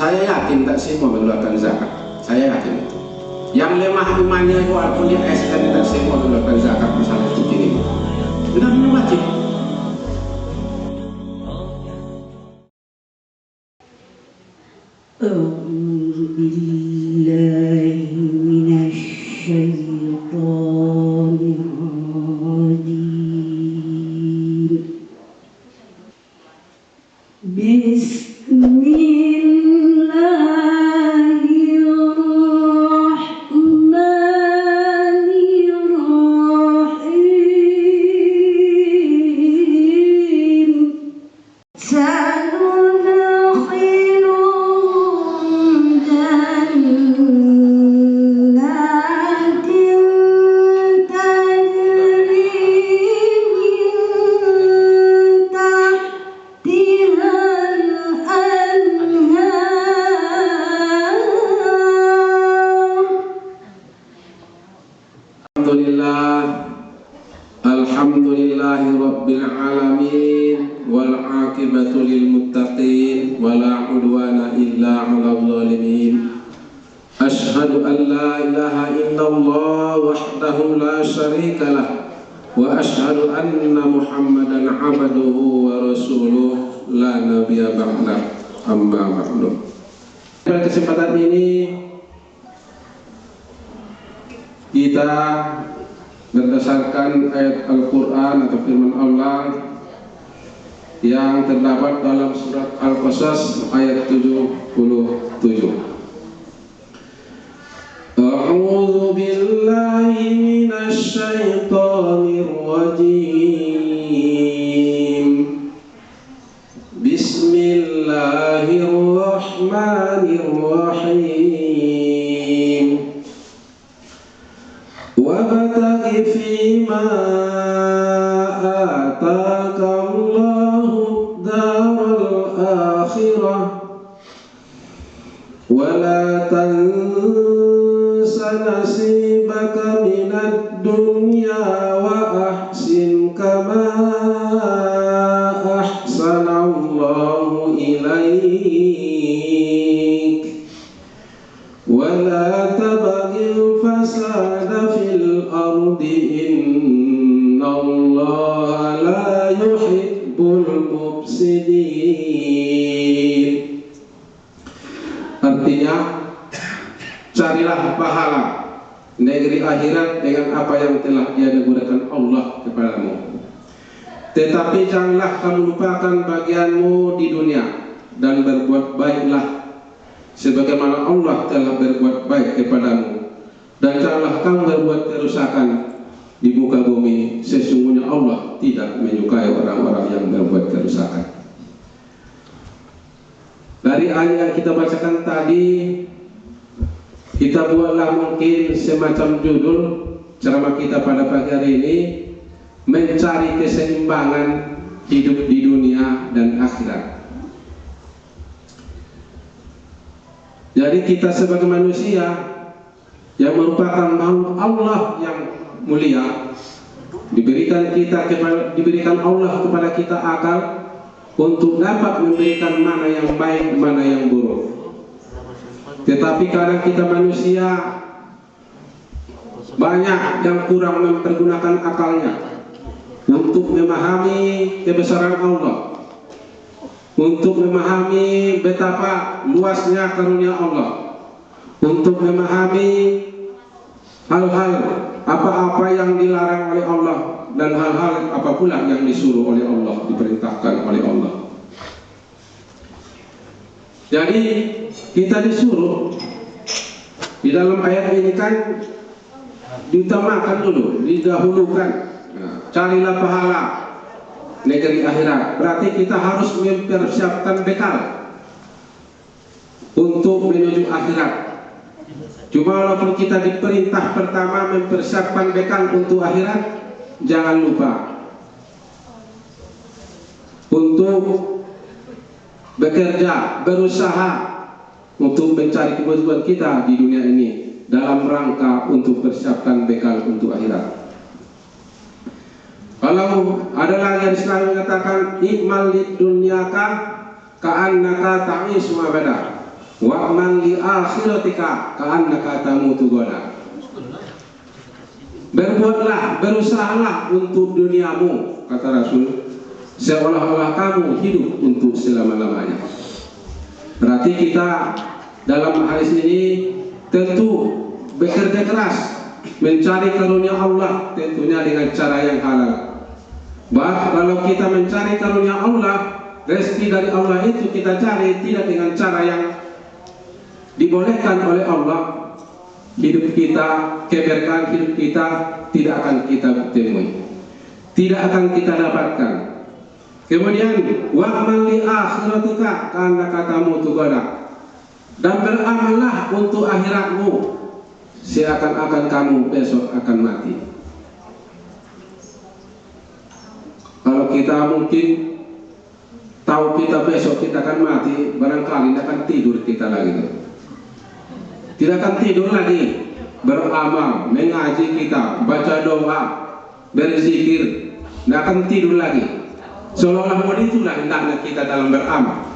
Saya yakin tak semua mengeluarkan zakat. Saya yakin itu. Yang lemah imannya itu walaupun dia SN tak semua mengeluarkan zakat misalnya itu gini. Benar-benar wajib. Alhamdulillahi rabbil alamin wal aqibatu lil muttaqin wala udwana illa 'alal zalimin. Asyhadu an la ilaha illallah wahdahu la syarikalah wa asyhadu anna Muhammadan 'abduhu wa rasuluh la nabiyya ba'da. Amma ba'du. Pada kesempatan ini kita berdasarkan ayat Al-Quran atau firman Allah yang terdapat dalam surat Al-Qasas ayat 77. A'udzu billahi minasy syaithanir rajim. Bismillahirrahmanirrahim. Wabtaghi fima ataka Allahu daral akhirah wa la tansa nasibaka minad dunya wa ahsin kama ahsana Allahu ilaik wa la tabghil fasada fil ardi innallaha la yuhibbul mufsidin. Artinya, carilah pahala negeri akhirat dengan apa yang telah dianugerahkan Allah kepadamu. Tetapi janganlah kamu lupakan bagianmu di dunia dan berbuat baiklah sebagaimana Allah telah berbuat baik kepadamu, dan janganlah kamu berbuat kerusakan di muka bumi, sesungguhnya Allah tidak menyukai orang-orang yang berbuat kerusakan. Dari ayat yang kita bacakan tadi, kita buatlah mungkin semacam judul ceramah kita pada pagi hari ini, mencari keseimbangan hidup di dunia dan akhirat. Jadi kita sebagai manusia yang merupakan makhluk Allah yang mulia, diberikan Allah kepada kita akal untuk dapat memberikan mana yang baik, mana yang buruk. Tetapi kadang kita manusia banyak yang kurang mempergunakan akalnya untuk memahami kebesaran Allah, untuk memahami betapa luasnya karunia Allah, untuk memahami hal-hal apa-apa yang dilarang oleh Allah dan hal-hal apa pula yang disuruh oleh Allah, diperintahkan oleh Allah. Jadi kita disuruh di dalam ayat ini kan diutamakan dulu, didahulukan. Nah, carilah pahala negeri akhirat. Berarti kita harus mempersiapkan bekal untuk menuju akhirat. Cuma walaupun kita diperintah pertama mempersiapkan bekal untuk akhirat, jangan lupa untuk bekerja, berusaha untuk mencari kebutuhan kita di dunia ini dalam rangka untuk persiapkan bekal untuk akhirat. Kalau ada lagi yang selalu mengatakan ikmal lid dunyaka ka'annaka ta'ishu abada wa'mal li akhiratika ka'annaka tamutu ghadan. Berbuatlah, berusahalah untuk duniamu, kata Rasul, seolah-olah kamu hidup untuk selama-lamanya. Berarti kita dalam hadis ini tentu bekerja keras mencari karunia Allah, tentunya dengan cara yang halal. Bahkan kalau kita mencari karunia Allah, rezeki dari Allah itu kita cari tidak dengan cara yang dibolehkan oleh Allah, hidup kita, keberkahan hidup kita tidak akan kita temui, tidak akan kita dapatkan. Kemudian wa'mal li akhiratika karena katamu tugadak, dan beramallah untuk akhiratmu seakan-akan kamu besok akan mati. Kalau kita mungkin tahu kita besok kita akan mati, barangkali tidak akan tidur kita lagi. Tidak akan tidur lagi, beramal, mengaji kita, baca doa, berzikir, tidak akan tidur lagi. Seolah-olah itulah hendaknya kita dalam beramal.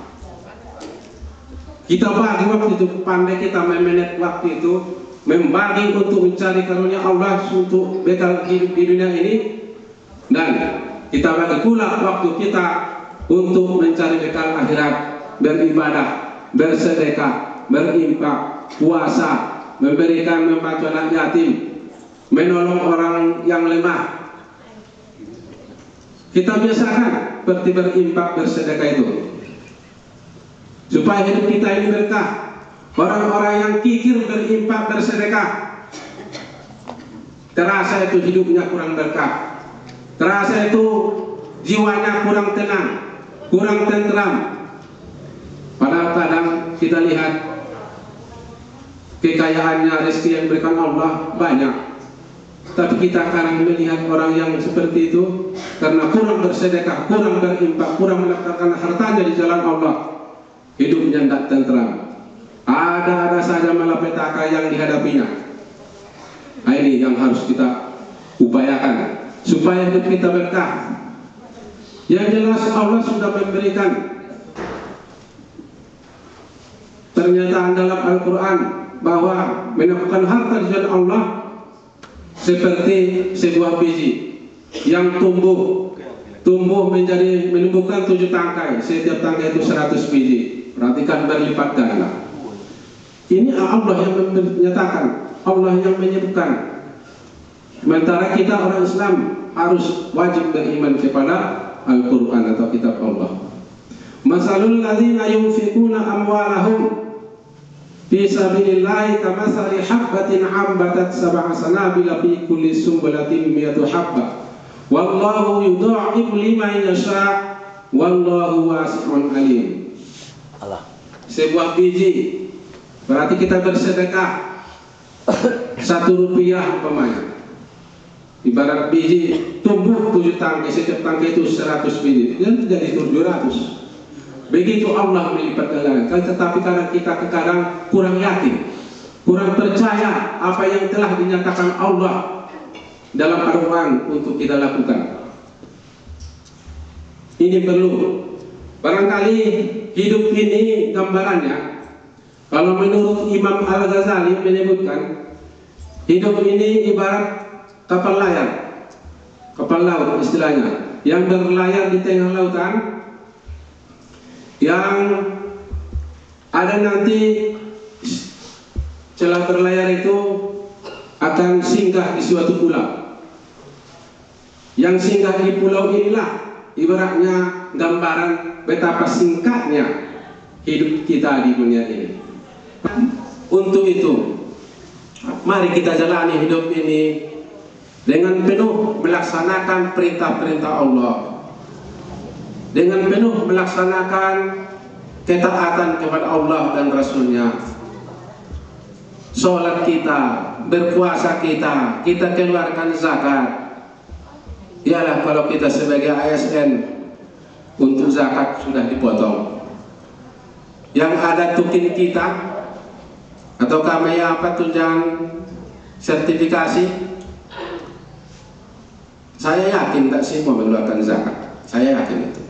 Kita bagi waktu itu, pandai kita memanage waktu itu, membagi untuk mencari karunia Allah untuk bekal hidup di dunia ini, dan kita bagi pula waktu kita untuk mencari bekal akhirat, beribadah, bersedekah, berinfak, puasa, memberikan, membantu anak yatim, menolong orang yang lemah. Kita biasakan seperti berinfak, bersedekah itu, supaya hidup kita ini berkah. Orang-orang yang kikir berinfak, bersedekah, terasa itu hidupnya kurang berkah, terasa itu jiwanya kurang tenang, kurang tenteram. Padahal kadang kita lihat kekayaannya, rezeki yang diberikan Allah banyak, tapi kita kadang melihat orang yang seperti itu karena kurang bersedekah, kurang berinfak, kurang meletakkan hartanya di jalan Allah, hidupnya tidak tenteram. Ada saja malapetaka yang dihadapinya. Nah, ini yang harus kita upayakan supaya hidup kita berkah. Yang jelas Allah sudah memberikan pernyataan dalam Al-Quran bahwa menafkahkan harta di jalan Allah seperti sebuah biji yang tumbuh menjadi menumbuhkan 7 tangkai, setiap tangkai itu 100 biji. Perhatikan, berlipat ganda. Ini Allah yang menyatakan, Allah yang menyebutkan. Sementara kita orang Islam harus wajib beriman kepada Al-Quran atau kitab Allah. Masalul ladzina yunfikuna amwalahum fi sabilillahi kamathali habbatin ambatat sab'a sanabila fi kulli sumbulatin mi'atu habbah wallahu yudha'ifu liman yasha wallahu wasi'un alim. Sebuah biji, berarti kita bersedekah 1 rupiah umpamanya, ibarat biji tumbuh 7 tangkai, setiap tangkai itu 100 biji, dan jadi 700. Begitu Allah melipat gandakan. Tetapi kadang kita kadang kurang yakin, kurang percaya apa yang telah dinyatakan Allah dalam Al-Quran untuk kita lakukan. Ini perlu. Barangkali hidup ini gambarannya, kalau menurut Imam Al-Ghazali menyebutkan, hidup ini ibarat kapal layar, kapal laut istilahnya, yang berlayar di tengah lautan, yang ada nanti celah berlayar itu akan singgah di suatu pulau. Yang singgah di pulau inilah ibaratnya gambaran betapa singkatnya hidup kita di dunia ini. Untuk itu, mari kita jalani hidup ini dengan penuh melaksanakan perintah-perintah Allah, dengan penuh melaksanakan ketaatan kepada Allah dan Rasulnya. Sholat kita, berpuasa kita, kita keluarkan zakat. Ialah kalau kita sebagai ASN untuk zakat sudah dipotong. Yang ada tukin kita atau kami apa tunjangan sertifikasi, saya yakin tak semua mengeluarkan zakat. Saya yakin itu.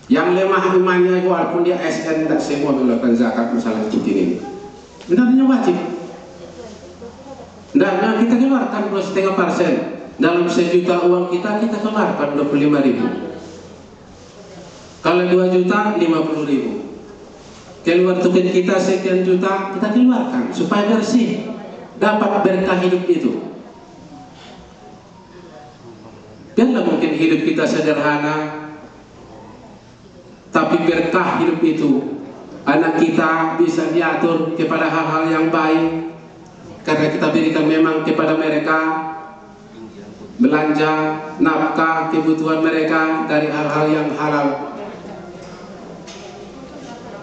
Yang lemah imannya walaupun dia SN tidak semua melakukan zakat masalah seperti ini. Benarnya wajib. Nah, kita keluarkan 2,5%. Dalam 1 juta uang kita keluarkan 25.000. Kalau 2 juta 50.000. Keluar token kita sekian juta, kita keluarkan supaya bersih, dapat berkah hidup itu. Biarlah mungkin hidup kita sederhana, tapi berkah hidup itu. Anak kita bisa diatur kepada hal-hal yang baik, karena kita berikan memang kepada mereka belanja, nafkah, kebutuhan mereka dari hal-hal yang halal.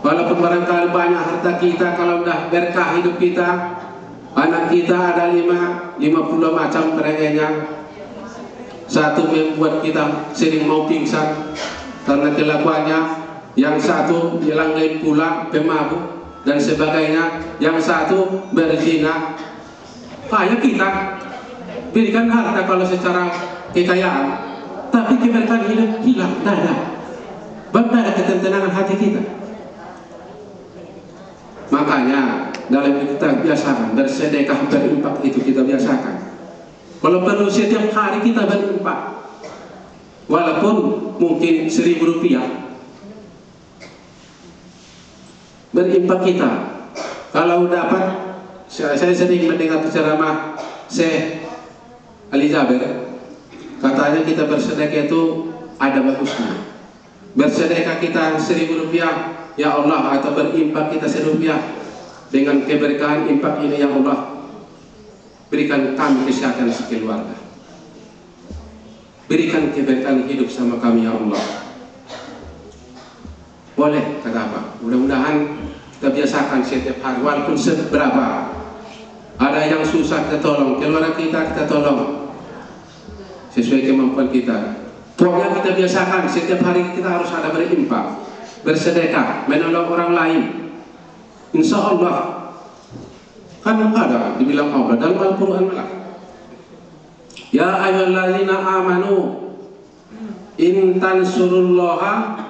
Walaupun barangkali banyak harta kita, kalau sudah berkah hidup kita, anak kita ada 50 macam perengenya. Satu membuat kita sering mau pingsan karena kelakuannya, yang satu hilang lain pula pemabuk dan sebagainya, yang satu berzina. Kaya kita berikan harta kalau secara kekayaan, tapi keberkahan hidup hilang, tidak ada. Tidak ada ketenangan hati kita. Makanya dalam kita biasakan bersedekah, berinfak itu kita biasakan. Kalau perlu setiap hari kita berinfak, walaupun mungkin 1.000 rupiah, berinfak kita. Kalau dapat, saya sering mendengar ceramah Syekh Ali Jaber, katanya kita bersedekah itu ada bagusnya. Bersedekah kita 1.000 rupiah, ya Allah, atau berinfak kita 1 rupiah, dengan keberkahan infak ini, ya Allah, berikan kami kesehatan sekeluarga, berikan keberkahan hidup sama kami, ya Allah. Boleh, kata apa? Mudah-mudahan kita biasakan setiap hari, walaupun seberapa. Ada yang susah kita tolong, keluarga kita tolong sesuai kemampuan kita. Pokoknya kita biasakan setiap hari kita harus ada berinfak, bersedekah, menolong orang lain. Insya Allah kan ada dibilang Allah dalam Al-Quran malah, ya ayyuhallazina amanu in tansurullaha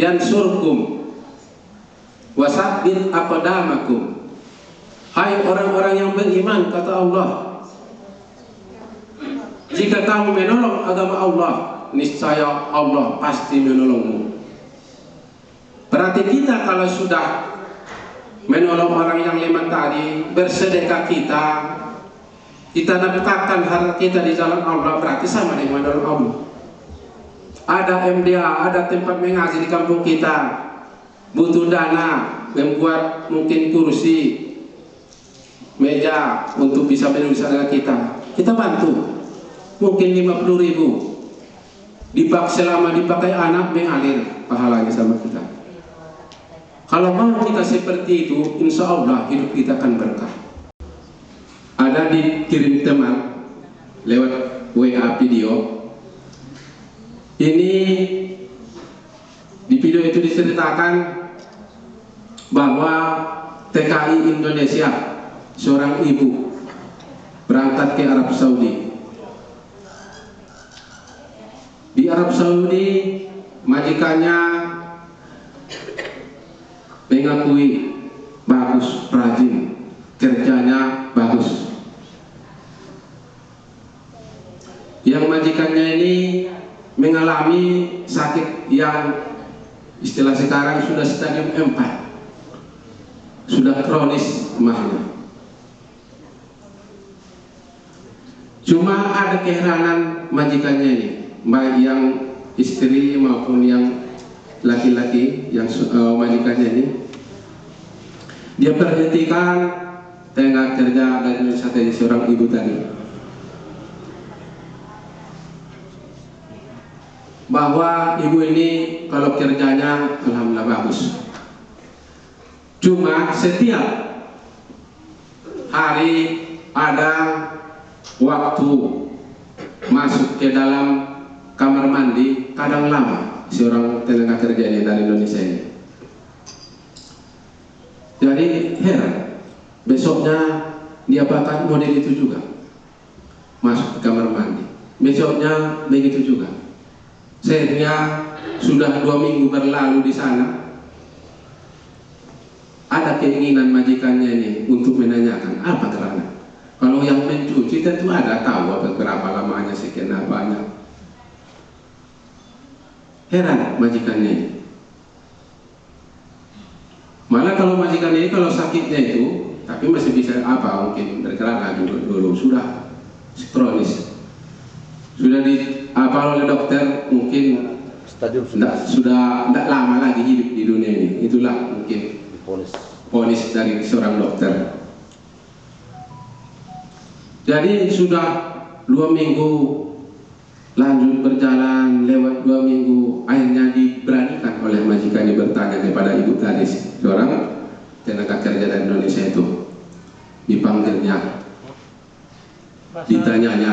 yansurkum wasabbit aqdamakum. Hai orang-orang yang beriman, kata Allah, jika kamu menolong agama Allah, niscaya Allah pasti menolongmu. Berarti kita kalau sudah menolong orang yang lemah tadi, bersedekah kita nafkahkan harta kita di jalan Allah, berarti sama dengan menolong Allah. Ada MDA, ada tempat mengaji di kampung kita, butuh dana, membuat mungkin kursi, meja untuk bisa menulis anak kita bantu. Mungkin 50.000, selama dipakai anak mengalir pahalanya sama kita. Kalau mau kita seperti itu, insya Allah hidup kita akan berkah. Ada dikirim teman lewat WA video. Ini di video itu diceritakan bahwa TKI Indonesia, seorang ibu berangkat ke Arab Saudi. Di Arab Saudi majikannya mengakui bagus, rajin, kerjanya bagus. Yang majikannya ini mengalami sakit yang istilah sekarang sudah stadium 4, sudah kronis emahnya. Cuma ada keheranan majikannya ini, baik yang istri maupun yang laki-laki yang majikannya ini, dia perhatikan tengah kerja dari Indonesia dari seorang ibu tadi, bahwa ibu ini kalau kerjanya alhamdulillah bagus. Cuma setiap hari ada waktu masuk ke dalam kamar mandi, kadang lama seorang tenaga kerja ini dari Indonesia ini. Jadi heran, besoknya dia bahkan model itu juga masuk ke kamar mandi, besoknya begitu juga. Sehingga sudah 2 minggu berlalu di sana, ada keinginan majikannya ini untuk menanyakan apa kerana. Kalau yang mencuci tentu ada tahu apa berapa lamanya, sekian banyak. Heran majikannya ini. Malah kalau majikannya ini kalau sakitnya itu, tapi masih bisa apa mungkin bergerak lagi dulu sudah kronis, sudah di apa oleh dokter mungkin stadium sudah tidak lama lagi hidup di dunia ini. Itulah mungkin vonis dari seorang dokter. Jadi sudah 2 minggu lanjut berjalan, lewat 2 minggu, akhirnya diberanikan oleh majikannya bertanya kepada ibu tadi, seorang tenaga kerja dari Indonesia itu, dipanggilnya, ditanyanya.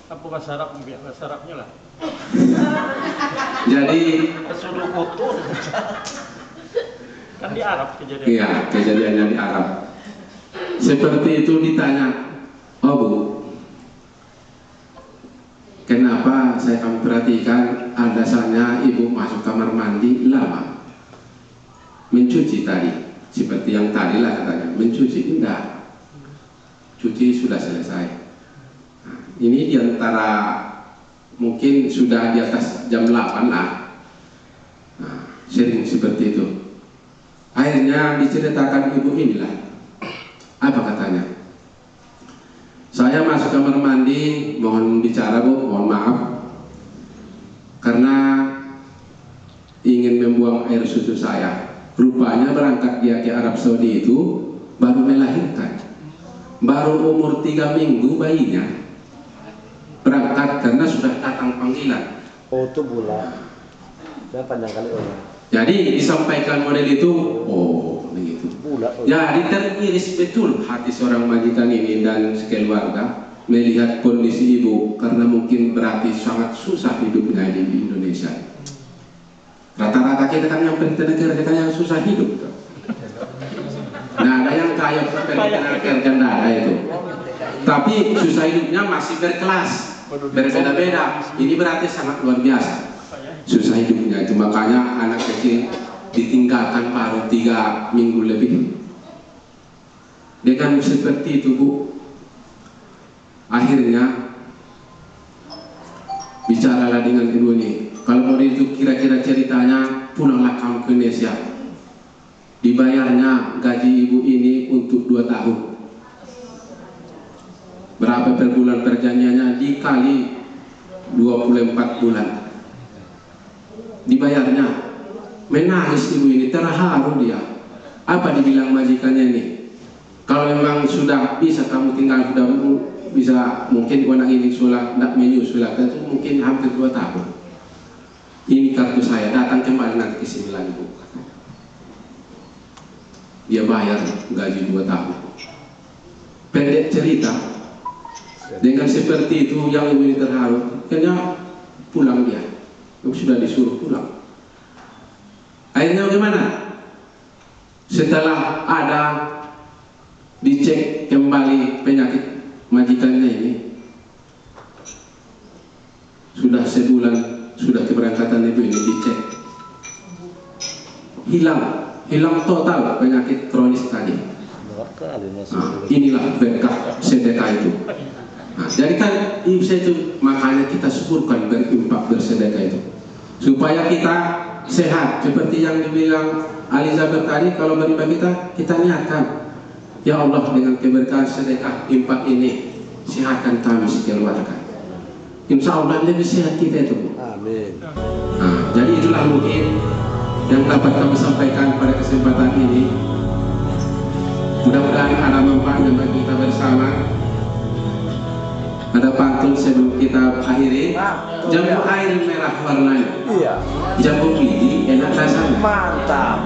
Apa bahasa Arabnya lah? Jadi Kesuruh kotor. Kan di Arab kejadian. iya, kejadiannya di Arab. Seperti itu ditanya, oh Bu, kenapa saya kami perhatikan alasannya ibu masuk kamar mandi lama mencuci tadi, seperti yang tadi lah katanya, mencuci enggak, cuci sudah selesai. Nah, ini diantara mungkin sudah di atas jam 8 lah. Nah, sering seperti itu. Akhirnya diceritakan ibu inilah, apa katanya? Saya masuk kamar mandi, mohon bicara Bu, mohon maaf, karena ingin membuang air susu saya. Rupanya berangkat dia ke Arab Saudi itu baru melahirkan, baru umur 3 minggu bayinya berangkat karena sudah datang panggilan. Oh itu bulan, saya panjang kali orang. Jadi disampaikan model itu, oh begitu. Jadi teriris betul hati seorang majikan ini dan sekeluarga melihat kondisi ibu, karena mungkin berarti sangat susah hidupnya di Indonesia. Rata-rata kita kan yang tenaga kerja kan yang susah hidup. Nah ada yang kaya tenaga kerja ada itu, tapi susah hidupnya masih berkelas, berbeda-beda. Ini berarti sangat luar biasa susah hidupnya. Itu makanya anak kecil ditinggalkan baru 3 minggu lebih. Dengan seperti itu Bu, akhirnya bicaralah dengan ibu ini. Kalau mau itu kira-kira ceritanya, pulanglah kamu ke Indonesia. Dibayarnya gaji ibu ini untuk 2 tahun. Berapa per bulan perjanjiannya, dikali 24 bulan. Dibayarnya. Menangis ibu ini, terharu dia. Apa dibilang majikannya ini? Kalau memang sudah bisa kamu tinggal, sudah bisa mungkin anak ini sudah tidak menyusul, itu mungkin hampir 2 tahun. Ini kartu saya, datang kembali nanti ke sini lagi Bu. Dia bayar gaji 2 tahun. Pendek cerita, dengan seperti itu yang ibu ini terharu, akhirnya pulang dia. Sudah disuruh pulang. Akhirnya bagaimana? Setelah ada dicek kembali penyakit majikannya ini, sudah sebulan sudah keberangkatan ibu ini dicek, hilang total penyakit kronis tadi. Nah, inilah berkah sedekah itu. Nah, jadi kan itu makanya kita syukurkan berinfak bersedekah itu, supaya kita sehat. Seperti yang dibilang Alizabeth tadi, kalau beribadah kita niatkan, ya Allah dengan keberkahan sedekah infak ini sehatkan kami sekeluarga. Insya Allah lebih sehat kita itu. Amin. Nah, jadi itulah mungkin yang dapat kami sampaikan pada kesempatan ini. Mudah-mudahan ada manfaatnya bagi kita bersama. Ada pantun sebelum kita akhiri. Jambu air merah warnanya. Iya. Jambu biji enak rasanya. Mantap.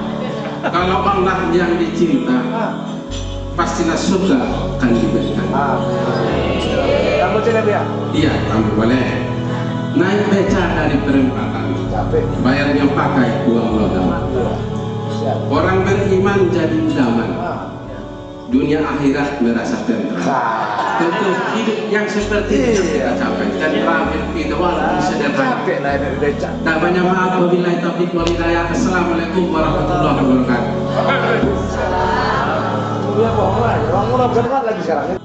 Kalau Allah yang dicinta, pastilah surga akan diberikan. Kamu tidak biar? Iya, kamu boleh. Naik beca dari perempatan, Capek. bayar yang pakai uang logam. Siap. Orang beriman jadi idaman, dunia akhirat merasa tentram. Tentu hidup yang seperti ini kita capai dan terakhir kita walaupun sederhana. capek lah dari becak. Tak banyak maaf, wabillahi taufiq wal hidayah. Assalamualaikum warahmatullahi wabarakatuh. Dia bohong lah, orang bukan lagi sekarang.